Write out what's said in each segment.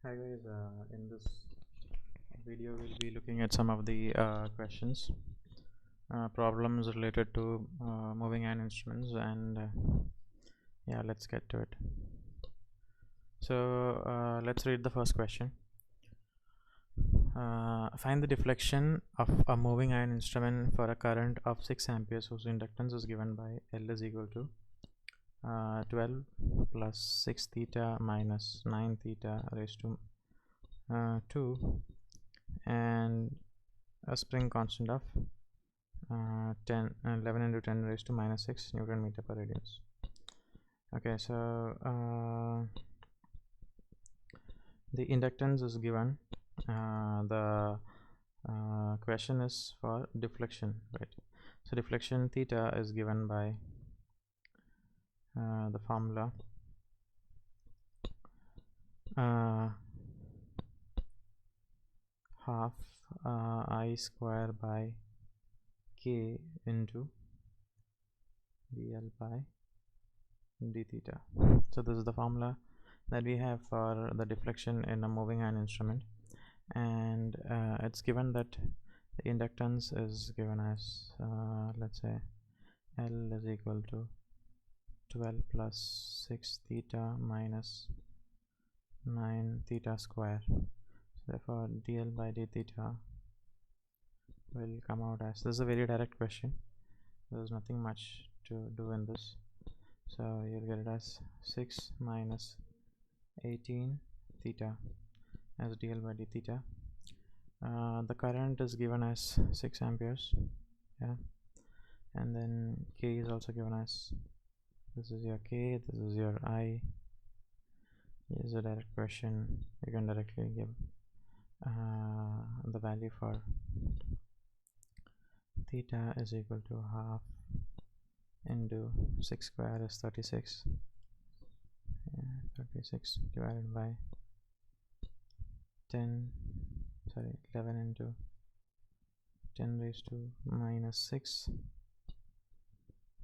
Hi guys, in this video we'll be looking at some of the questions, problems related to moving ion instruments, and yeah, let's get to it. So let's read the first question. Find the deflection of a moving ion instrument for a current of 6 amperes whose inductance is given by L is equal to 12 plus 6 theta minus 9 theta raised to 2 and a spring constant of 11 into 10 raised to minus 6 Newton meter per radians. Okay, so the inductance is given. The question is for deflection, right? So deflection theta is given by the formula half I square by k into dl by d theta. So this is the formula that we have for the deflection in a moving ion instrument, and it's given that the inductance is given as let's say L is equal to 12 plus 6 theta minus 9 theta square. So therefore dl by d theta will come out as, this is a very direct question, there's nothing much to do in this, so you'll get it as 6 minus 18 theta as dl by d theta. The current is given as 6 amperes, yeah, and then k is also given as, this is your k, this is your I. Here's a direct question, you can directly give the value for theta is equal to half into 6 square is 36, 36 divided by 11 into 10 raised to minus 6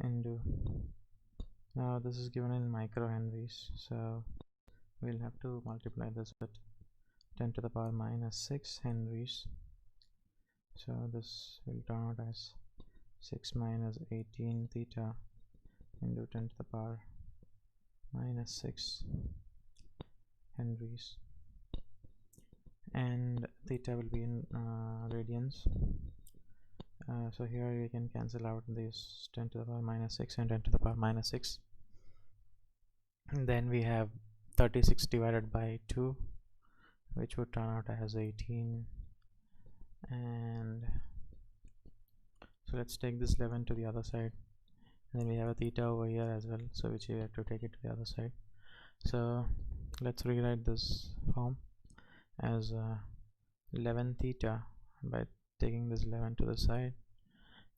into, now this is given in microhenries, so we'll have to multiply this with 10 to the power minus 6 henries, so this will turn out as 6 minus 18 theta into 10 to the power minus 6 henries, and theta will be in radians. So here you can cancel out these 10 to the power minus 6 and 10 to the power minus 6, and then we have 36 divided by 2, which would turn out as 18, and so let's take this 11 to the other side, and then we have a theta over here as well, so which you have to take it to the other side. So let's rewrite this form as 11 theta by taking this 11 to the side,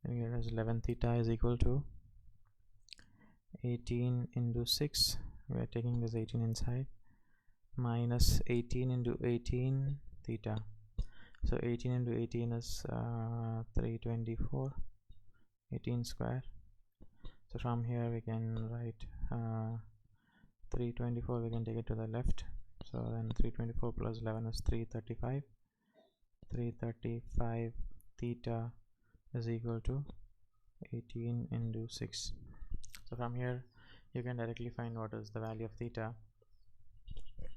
and here is 11 theta is equal to 18 into 6, we are taking this 18 inside, minus 18 into 18 theta, so 18 into 18 is 324, 18 square. So from here we can write 324, we can take it to the left, so then 324 plus 11 is 335, 335 theta is equal to 18 into 6. So from here you can directly find what is the value of theta,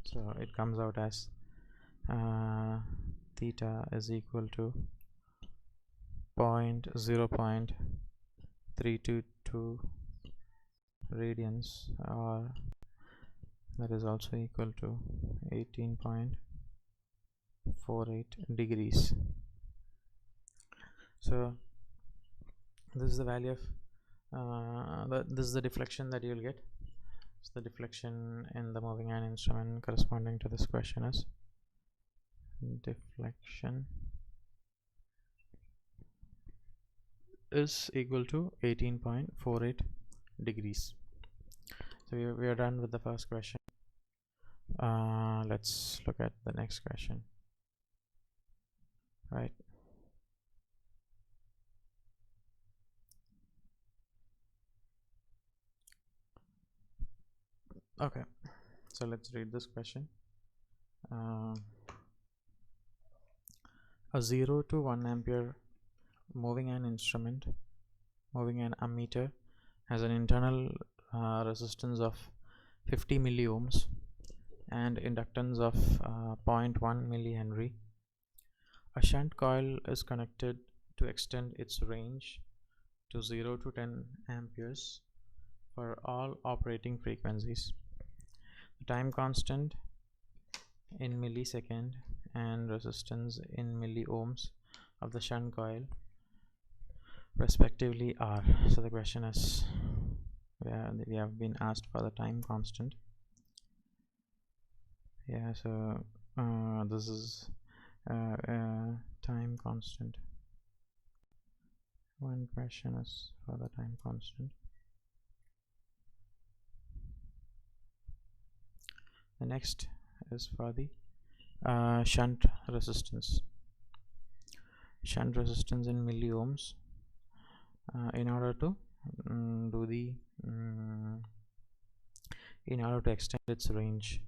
so it comes out as theta is equal to 0.322 radians, or that is also equal to 18.48 degrees. So this is the value of this is the deflection that you will get. So the deflection in the moving ion instrument corresponding to this question is deflection is equal to 18.48 degrees. So we are done with the first question. Let's look at the next question, right? Okay, so let's read this question. uh, a 0 to 1 ampere moving an instrument, moving an ammeter, has an internal resistance of 50 milliohms and inductance of 0.1 millihenry. A shunt coil is connected to extend its range to 0 to 10 amperes for all operating frequencies. The time constant in millisecond and resistance in milliohms of the shunt coil respectively are. So the question is, we have been asked for the time constant. Yeah, so this is time constant. One question is for the time constant. The next is for the shunt resistance. Shunt resistance in milliohms. In order to in order to extend its range.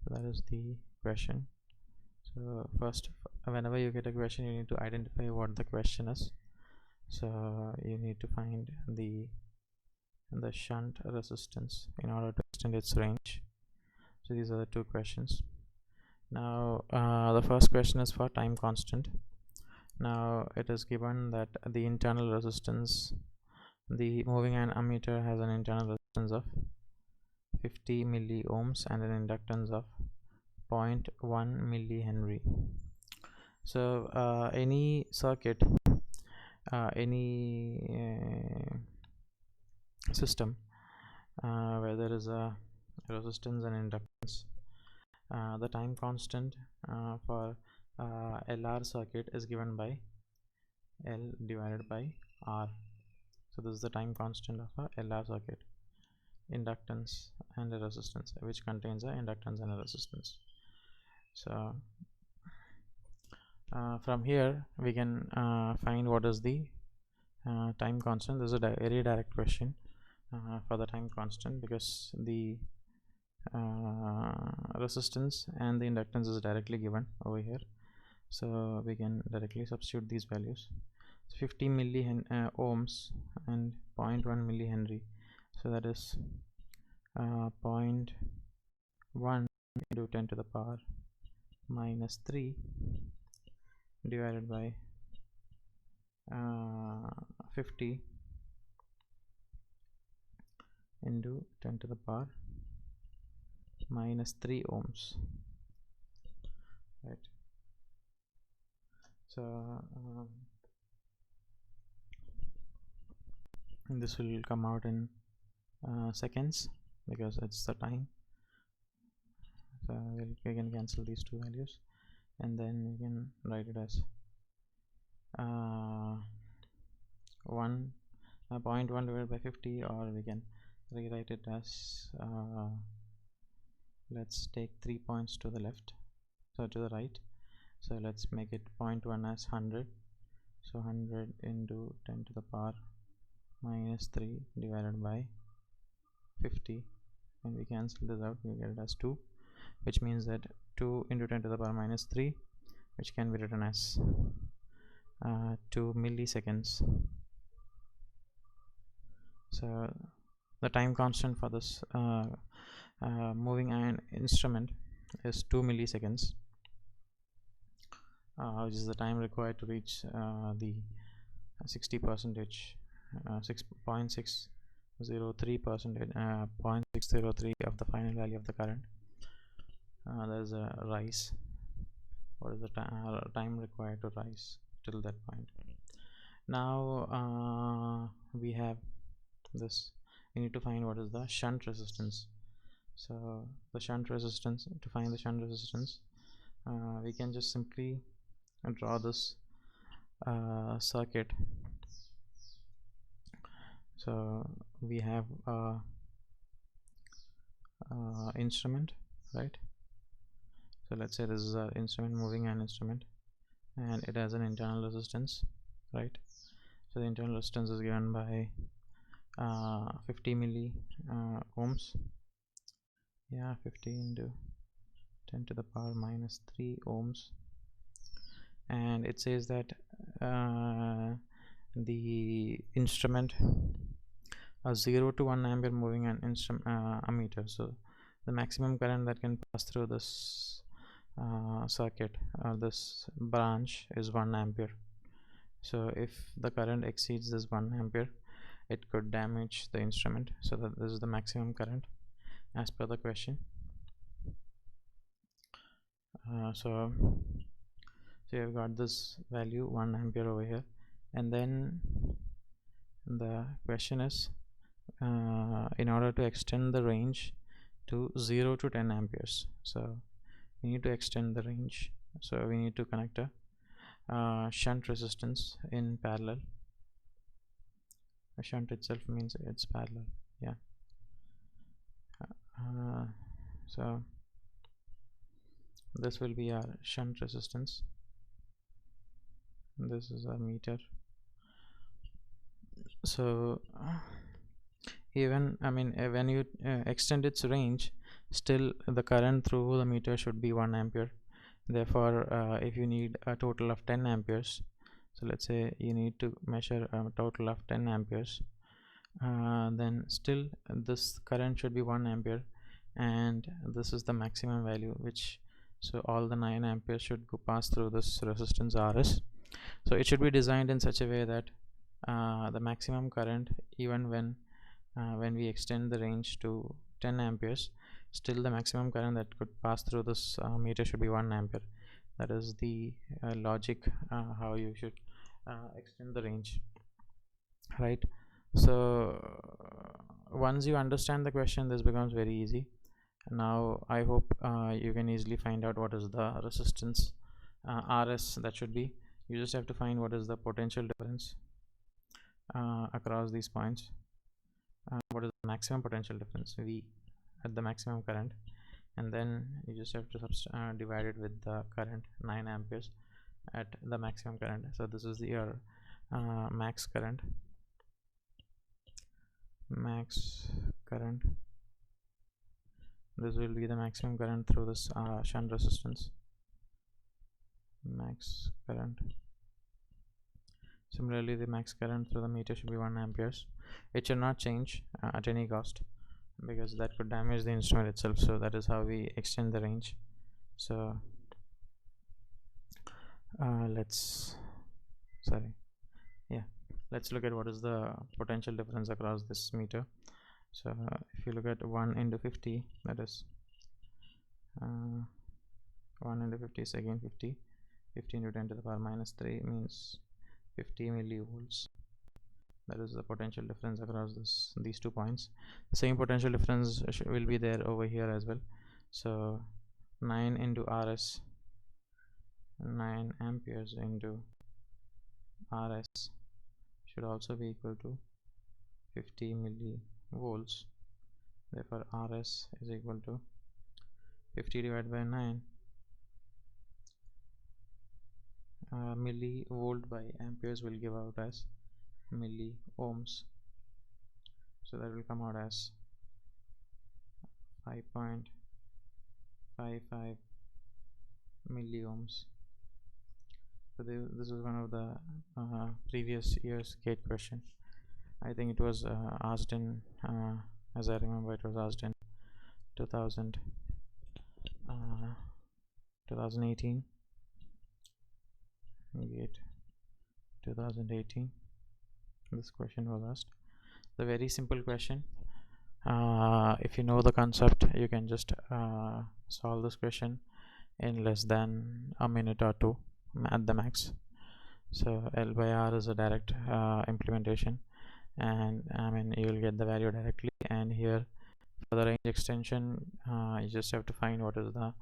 So that is the question. So first, whenever you get a question, you need to identify what the question is. So you need to find the shunt resistance in order to extend its range. So these are the two questions. Now the first question is for time constant. Now it is given that the internal resistance, the moving an ammeter has an internal resistance of 50 milliohms and an inductance of 0.1 millihenry. So any circuit, any system where there is a resistance and inductance, the time constant for LR circuit is given by L divided by R. So this is the time constant of a LR circuit, inductance and a resistance, which contains a inductance and a resistance. So from here we can find what is the time constant. This is a very direct question for the time constant, because the resistance and the inductance is directly given over here. So we can directly substitute these values. 50 ohms and 0.1 millihenry. So that is 0.1 into 10 to the power minus 3 divided by 50 into 10 to the power minus 3 ohms, right? So this will come out in seconds, because it's the time. So we can cancel these two values, and then we can write it as 0.1 divided by 50, or we can rewrite it as let's take 3 points to the left, so to the right. So let's make it 0.1 as 100. So 100 into 10 to the power minus 3 divided by 50. When we cancel this out, we get it as 2, which means that 2 into 10 to the power minus 3, which can be written as 2 milliseconds. So the time constant for this moving iron instrument is 2 milliseconds, which is the time required to reach the 60 percentage 6.603 percentage 0.603 of the final value of the current. There is a rise. What is the time required to rise till that point? Now we have this. We need to find what is the shunt resistance. So the shunt resistance, to find the shunt resistance, we can just simply draw this circuit. So we have instrument, right? So let's say this is our instrument, moving an instrument, and it has an internal resistance, right? So the internal resistance is given by 50 ohms. Yeah, 50 into 10 to the power minus 3 ohms, and it says that the instrument 0 to 1 ampere moving an ammeter. So the maximum current that can pass through this circuit or this branch is 1 ampere. So if the current exceeds this 1 ampere, it could damage the instrument. So that this is the maximum current as per the question. So you've got this value 1 ampere over here, and then the question is in order to extend the range to 0 to 10 amperes, so we need to extend the range. So we need to connect a shunt resistance in parallel. A shunt itself means it's parallel, yeah. So this will be our shunt resistance. This is a meter. So even when you extend its range, still the current through the meter should be 1 ampere. Therefore if you need a total of 10 amperes, so let's say you need to measure a total of 10 amperes, then still this current should be 1 ampere, and this is the maximum value, which so all the 9 amperes should go pass through this resistance RS. So it should be designed in such a way that the maximum current, even when we extend the range to 10 amperes, still the maximum current that could pass through this meter should be 1 ampere. That is the logic how you should extend the range, right? So once you understand the question, this becomes very easy. Now I hope you can easily find out what is the resistance RS that should be. You just have to find what is the potential difference across these points. What is the maximum potential difference V at the maximum current, and then you just have to divide it with the current 9 amperes at the maximum current. So this is your max current. This will be the maximum current through this shunt resistance. Max current. Similarly, the max current through the meter should be 1 amperes. It should not change at any cost, because that could damage the instrument itself. So that is how we extend the range. So let's look at what is the potential difference across this meter. So if you look at 1 into 50, that is 1 into 50 is again 50. 50 into 10 to the power minus 3 means 50 millivolts. That is the potential difference across these 2 points. The same potential difference will be there over here as well. So 9 into RS, 9 amperes into RS should also be equal to 50 millivolts. Therefore RS is equal to 50 divided by 9 millivolt by amperes will give out as milliohms. So that will come out as 5.55 milliohms. So this is one of the previous year's GATE question. I think it was asked in as I remember, it was asked in 2018 GATE 2018. This question was asked. The very simple question. If you know the concept, you can just solve this question in less than a minute or 2 at the max. So L by R is a direct implementation, and you will get the value directly. And here for the range extension, you just have to find what is the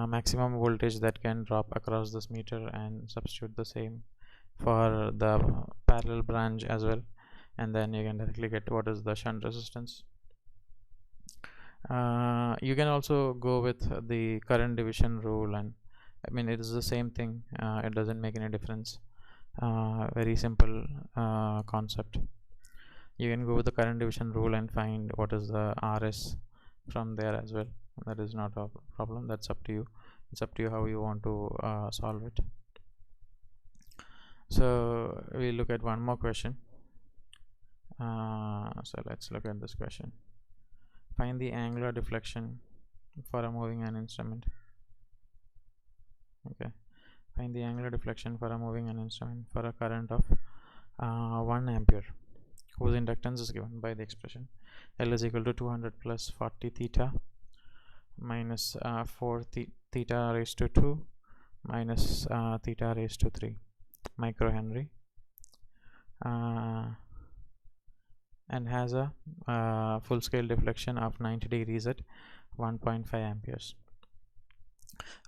maximum voltage that can drop across this meter, and substitute the same for the parallel branch as well, and then you can directly get what is the shunt resistance. You can also go with the current division rule, and it is the same thing. It doesn't make any difference. Very simple concept. You can go with the current division rule and find what is the RS from there as well. that is not a problem. That's up to you. It's up to you how you want to solve it. So we look at one more question. So let's look at this question. Find the angular deflection for a moving an instrument. Okay, find the angular deflection for a moving an instrument for a current of 1 ampere, whose inductance is given by the expression L is equal to 200 plus 40 theta minus 4 theta raised to 2 minus theta raised to 3 microhenry, and has a full scale deflection of 90 degrees at 1.5 amperes.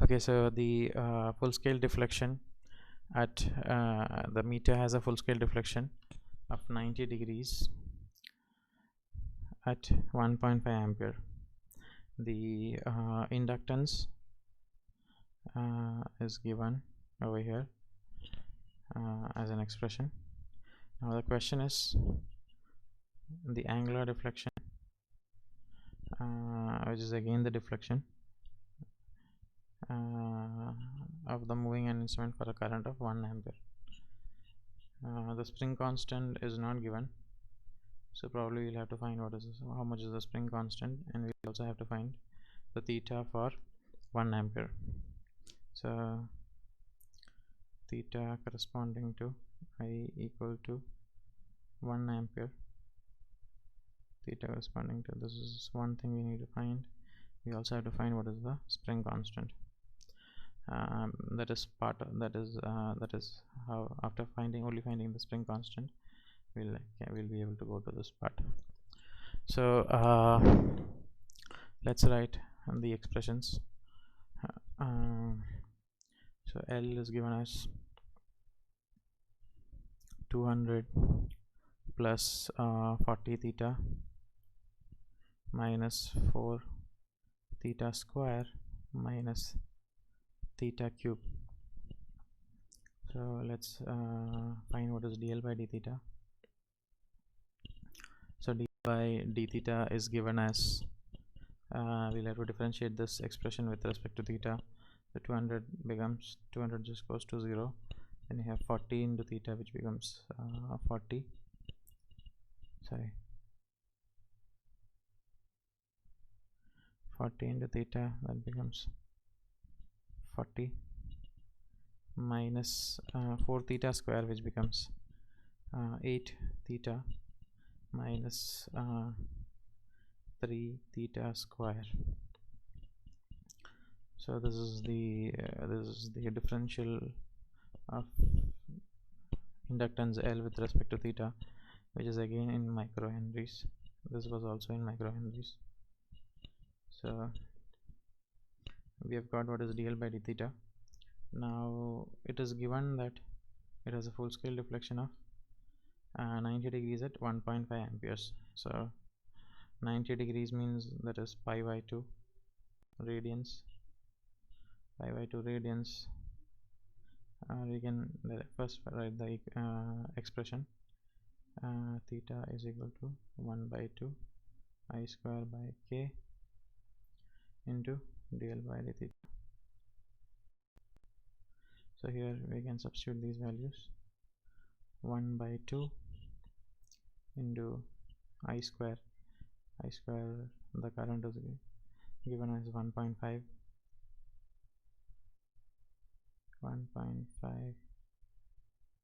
Okay, so the full scale deflection at the meter has a full scale deflection of 90 degrees at 1.5 ampere. The inductance is given over here as an expression. Now the question is the angular deflection, which is again the deflection of the moving an instrument for a current of 1 ampere. The spring constant is not given, so probably we'll have to find what is this, how much is the spring constant, and we'll also have to find the theta for 1 ampere. So theta corresponding to I equal to 1 ampere, theta corresponding to, this is one thing we need to find. We also have to find what is the spring constant. That is part of, that is how, after only finding the spring constant, we'll be able to go to this part. So let's write the expressions. So L is given as 200 plus 40 theta minus 4 theta square minus theta cube. So let's find what is dl by d theta. So d by d theta is given as, we'll have to differentiate this expression with respect to theta. The 200 becomes 200 just goes to 0, then you have 40 into theta, which becomes 40 into theta, that becomes 40 minus 4 theta square, which becomes 8 theta minus 3 theta square. So this is the differential of inductance L with respect to theta, which is again in microhenries. This was also in microhenries. So we have got what is dl by d theta. Now it is given that it has a full scale deflection of 90 degrees at 1.5 amperes. So 90 degrees means that is pi by 2 radians. Pi by 2 radians. We can first write the expression. Theta is equal to 1 by 2 I square by k into dl by d theta. So here we can substitute these values. 1 by 2 into I square. The current is given as 1.5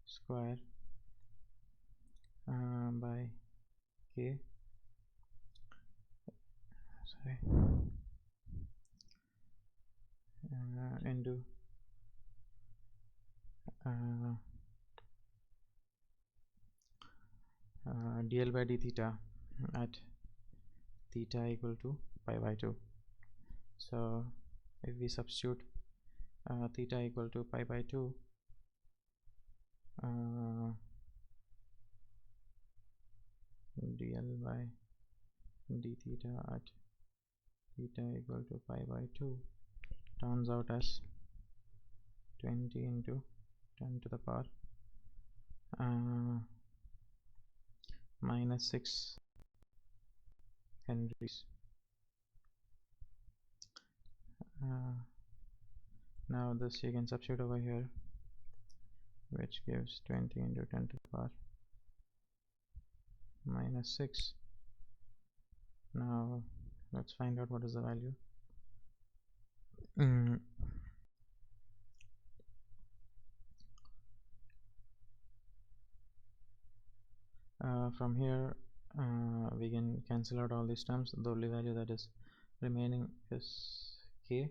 square by k, into dl by d theta at theta equal to pi by 2. So if we substitute theta equal to pi by 2, dl by d theta at theta equal to pi by 2 turns out as 20 into 10 to the power minus 6 henries. now this you can substitute over here, which gives 20 into 10 to the power minus 6. Now let's find out what is the value. From here we can cancel out all these terms. The only value that is remaining is k.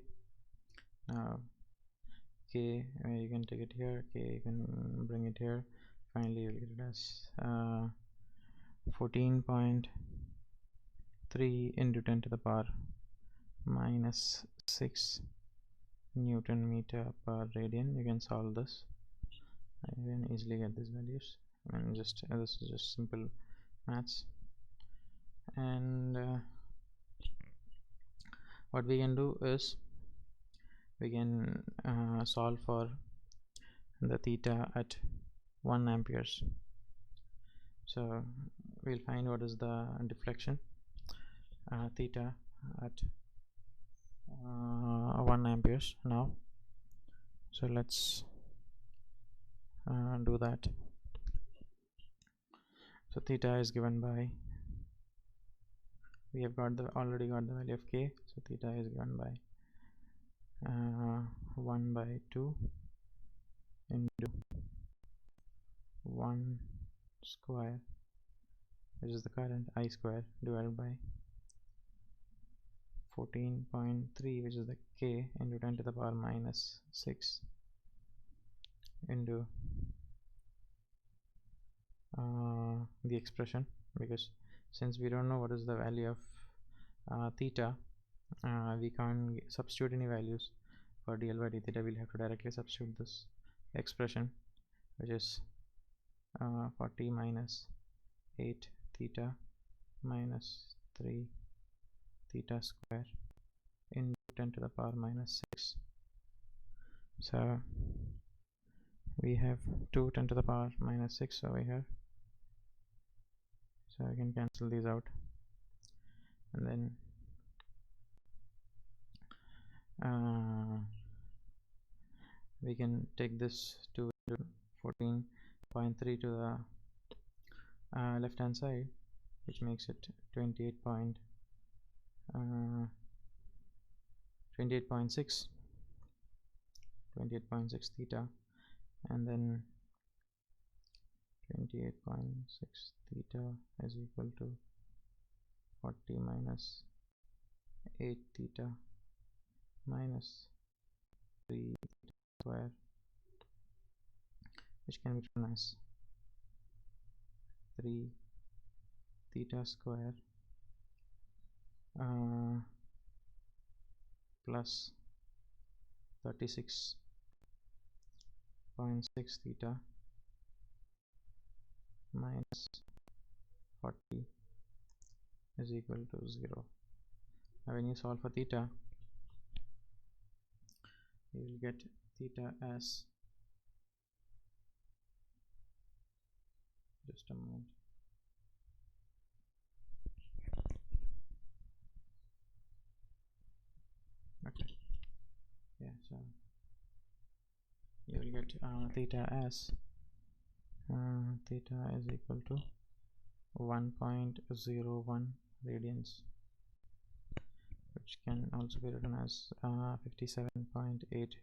Now k, you can take it here, k you can bring it here. Finally you'll get it as 14.3 into 10 to the power minus 6 Newton meter per radian. You can solve this. You can easily get these values. I mean, just this is just simple maths. And what we can do is we can solve for the theta at 1 amperes. So we'll find what is the deflection theta at 1 amperes now. So let's do that. So theta is given by, we have already got the value of k, so theta is given by 1 by 2 into 1 square, which is the current, I square, divided by 14.3, which is the k, into 10 to the power minus 6 into the expression, because since we don't know what is the value of theta, we can't substitute any values for dl by d theta. We'll have to directly substitute this expression, which is 40 minus 8 theta minus 3 theta square into 10 to the power minus 6. So we have 2 10 to the power minus 6 over here, so I can cancel these out, and then we can take this 2 into 14.3 to the left hand side, which makes it 28.6 theta, and then 28.6 theta is equal to 40 minus 8 theta minus 3 square, which can be written as 3 theta square plus 36.6 theta minus 40 is equal to 0. Now when you solve for theta, you will get theta as, just a moment, okay, yeah, so you will get theta as theta is equal to 1.01 radians, which can also be written as 57.8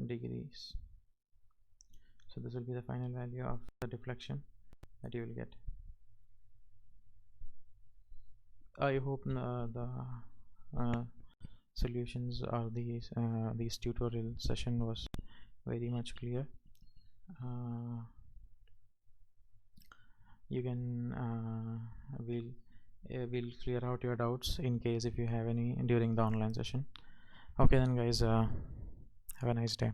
degrees. So this will be the final value of the deflection that you will get. I hope the solutions or these tutorial session was very much clear. You can we'll clear out your doubts in case if you have any during the online session. Okay then guys, have a nice day.